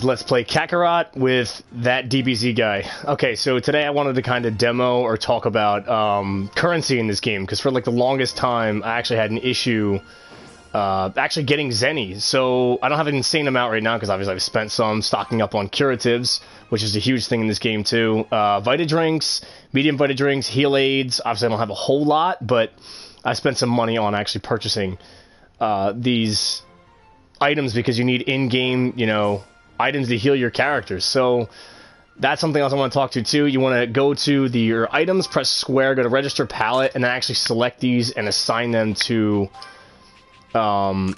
Let's play Kakarot with ThatDBZ guy. Okay, so today I wanted to kind of demo or talk about currency in this game, because for like the longest time I actually had an issue actually getting Zeni. So I don't have an insane amount right now because obviously I've spent some stocking up on curatives, which is a huge thing in this game too. Vita drinks, medium Vita drinks, heal aids. Obviously I don't have a whole lot, but I spent some money on actually purchasing these items because you need in-game, you know, items to heal your characters. So that's something else I want to talk to too. You want to go to your items, press square, go to register palette, and then actually select these and assign them to kind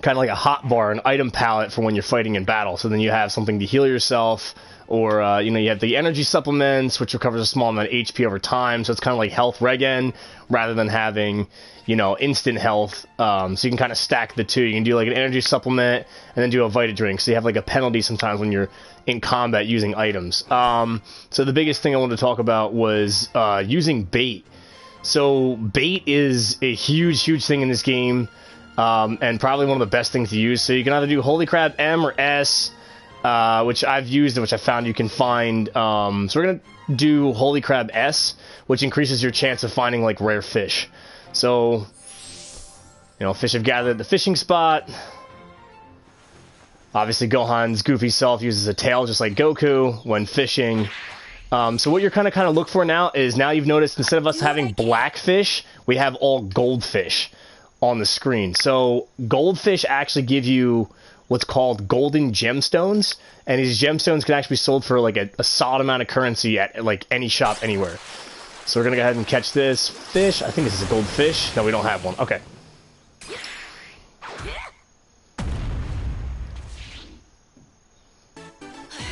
of like a hotbar, an item palette for when you're fighting in battle. So then you have something to heal yourself, or you know, you have the energy supplements, which recovers a small amount of HP over time. So it's kind of like health regen rather than having, you know, instant health. So you can kind of stack the two. You can do like an energy supplement and then do a Vita drink. So you have like a penalty sometimes when you're in combat using items. So the biggest thing I wanted to talk about was using bait. So bait is a huge thing in this game, and probably one of the best things to use. So you can either do Holy Crab M or S, which I've used and which I found you can find. So we're going to do Holy Crab S, which increases your chance of finding like rare fish. So, you know, fish have gathered at the fishing spot. Obviously Gohan's goofy self uses a tail just like Goku when fishing. So what you're kind of look for now is, now you've noticed instead of us having black fish, we have all goldfish on the screen. So goldfish actually give you what's called golden gemstones, and these gemstones can actually be sold for like a solid amount of currency at like any shop anywhere. So we're gonna go ahead and catch this fish. I think this is a goldfish. No, we don't have one. Okay.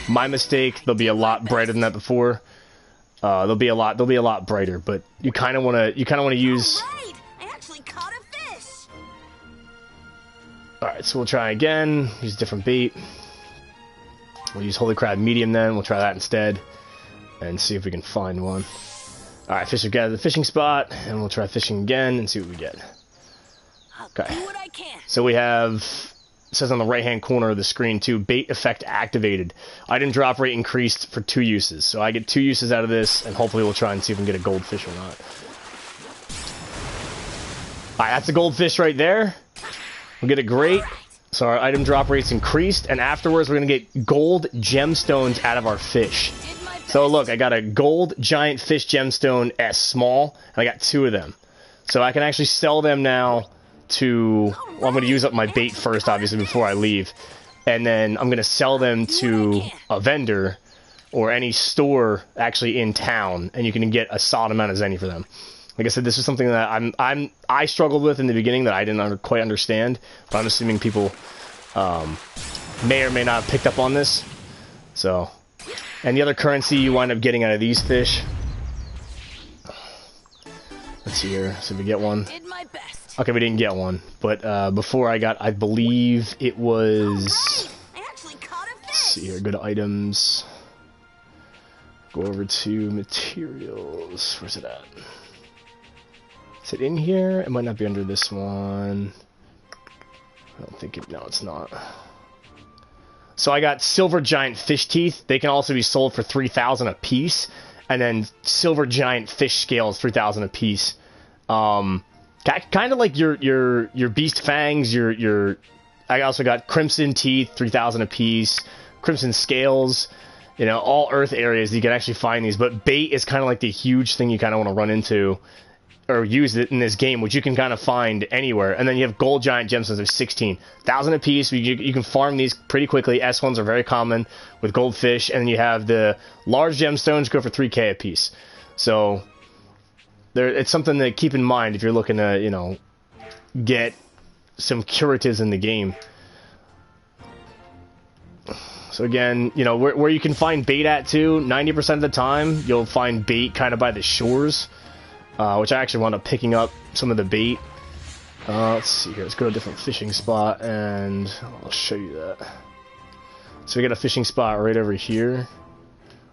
My mistake. They'll be a lot brighter than that before. They'll be a lot brighter. But you kind of want to use. Right. I actually caught a fish. All right, so we'll try again. Use different bait. We'll use Holy Crab medium then. We'll try that instead, and see if we can find one. All right, fish have gathered the fishing spot, and we'll try fishing again and see what we get. Okay. Do what I can. So we have. It says on the right-hand corner of the screen, too, bait effect activated. Item drop rate increased for 2 uses. So I get 2 uses out of this, and hopefully we'll try and see if we can get a goldfish or not. Alright, that's a goldfish right there. We'll get a great. So our item drop rate's increased, and afterwards we're going to get gold gemstones out of our fish. So look, I got a gold giant fish gemstone S small, and I got 2 of them. So I can actually sell them now to, well, I'm going to use up my bait first, obviously, before I leave, and then I'm going to sell them to a vendor or any store actually in town, and you can get a solid amount of Zeni for them. Like I said, this is something that I struggled with in the beginning that I didn't quite understand, but I'm assuming people may or may not have picked up on this. So, and the other currency you wind up getting out of these fish. Let's see here, see if we get one. Did my best. Okay, we didn't get one, but before I got, I believe it was. I actually caught a fish. Let's see here, go to items. Go over to materials. Where's it at? Is it in here? It might not be under this one. I don't think it. No, it's not. So I got silver giant fish teeth. They can also be sold for 3,000 a piece, and then silver giant fish scales, 3,000 a piece. Kind of like your beast fangs, I also got crimson teeth, 3,000 a piece, crimson scales, you know, all earth areas you can actually find these, but bait is kind of like the huge thing you kind of want to run into or use it in this game, which you can kind of find anywhere. And then you have gold giant gemstones of 16,000 a piece. You can farm these pretty quickly. S1s are very common with goldfish, and then you have the large gemstones go for 3K a piece. So it's something to keep in mind if you're looking to, you know, get some curatives in the game. So again, you know, where you can find bait at too, 90% of the time, you'll find bait kind of by the shores, which I actually wound up picking up some of the bait. Let's see here, let's go to a different fishing spot, and I'll show you that. So we got a fishing spot right over here.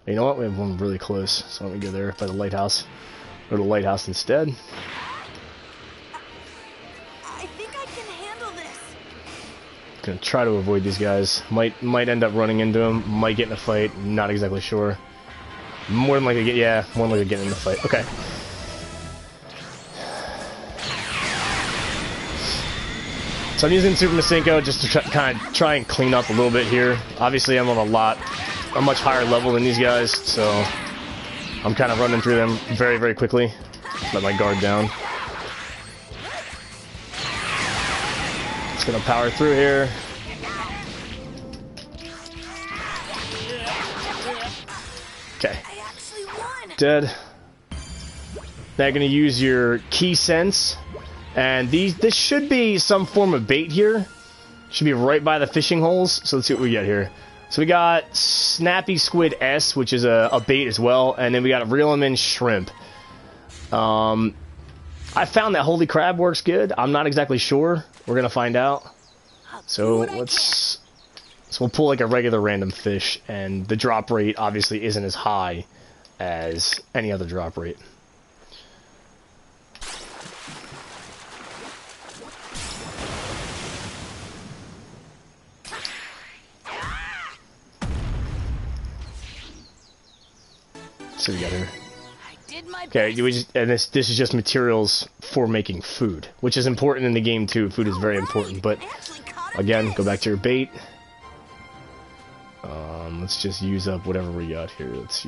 You know what, we have one really close, so let me go there by the lighthouse. Go to the lighthouse instead. I think I can handle this. Gonna try to avoid these guys. Might end up running into them. Might get in a fight. Not exactly sure. More than likely, more than likely get in the fight. Okay. So I'm using Super Masenko just to kind of try and clean up a little bit here. Obviously, I'm on a much higher level than these guys, so I'm kind of running through them very, very quickly. Let my guard down. Just gonna power through here. Okay. Dead. Now you're gonna use your key sense, and this should be some form of bait here. Should be right by the fishing holes. So let's see what we get here. So we got Snappy Squid S, which is a bait as well, and then we got Reel 'em in Shrimp. I found that Holy Crab works good. I'm not exactly sure. We're gonna find out. So we'll pull like a regular random fish, and the drop rate obviously isn't as high as any other drop rate. So we got here. Okay, and this is just materials for making food, which is important in the game too. Food is very important, but again, go back to your bait. Let's just use up whatever we got here. Let's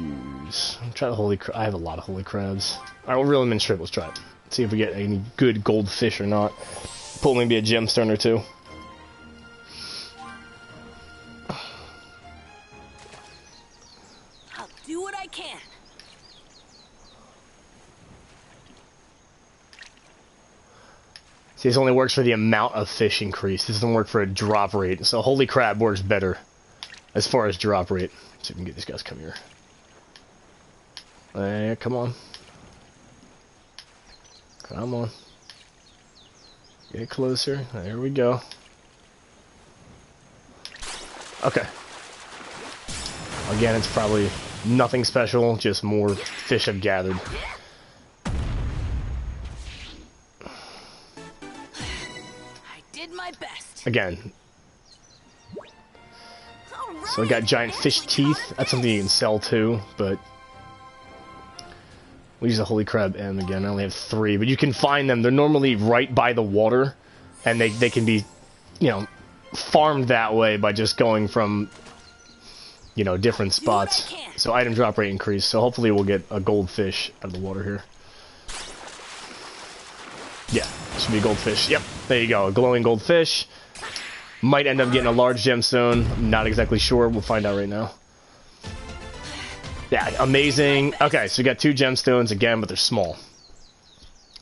try the holy crab. I have a lot of holy crabs. Alright, we'll reel them in shrimp. Let's try it. See if we get any good goldfish or not. Pull maybe a gemstone or two. I'll do what I can. See, this only works for the amount of fish increase. This doesn't work for a drop rate. So holy crab works better as far as drop rate. Let's see if we can get these guys to come here. Come on. Come on. Get closer. There we go. Okay. Again, it's probably nothing special, just more fish I've gathered. My best. Again. So I got giant fish teeth. That's something you can sell too, but we use a holy crab M again. I only have 3, but you can find them. They're normally right by the water, and they can be, farmed that way by just going from, different spots. So item drop rate increase. So hopefully we'll get a goldfish out of the water here. Yeah, should be goldfish. Yep, there you go. A glowing goldfish. Might end up getting a large gemstone. I'm not exactly sure. We'll find out right now. Yeah, amazing. Okay, so we got 2 gemstones again, but they're small.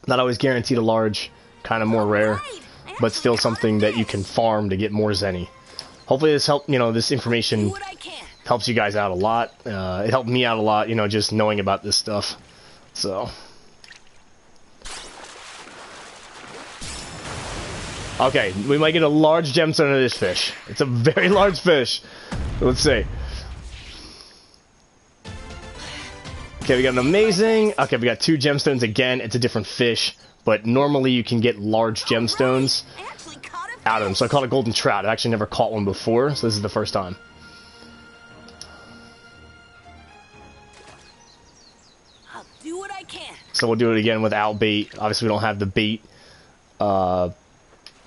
Not always guaranteed a large. Kind of more rare, but still something that you can farm to get more Zeni. Hopefully this this information helps you guys out a lot. It helped me out a lot, just knowing about this stuff. So. Okay, we might get a large gemstone of this fish. It's a very large fish. Let's see. Okay, we got an amazing... Okay, we got 2 gemstones again. It's a different fish, but normally you can get large gemstones out of them. So I caught a golden trout. I've actually never caught one before, so this is the first time. I'll do what I can. So we'll do it again without bait. Obviously, we don't have the bait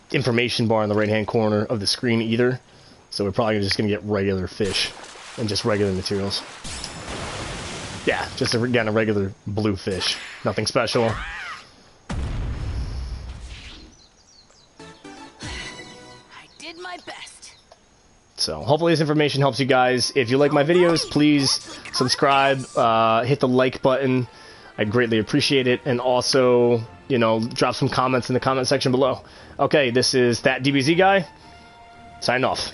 information bar in the right-hand corner of the screen either. So we're probably just going to get regular fish and just regular materials. Yeah, just again a regular blue fish. Nothing special. I did my best. So hopefully this information helps you guys. If you like my videos, please subscribe, hit the like button. I'd greatly appreciate it. And also, drop some comments in the comment section below. Okay, this is ThatDBZ guy. Sign off.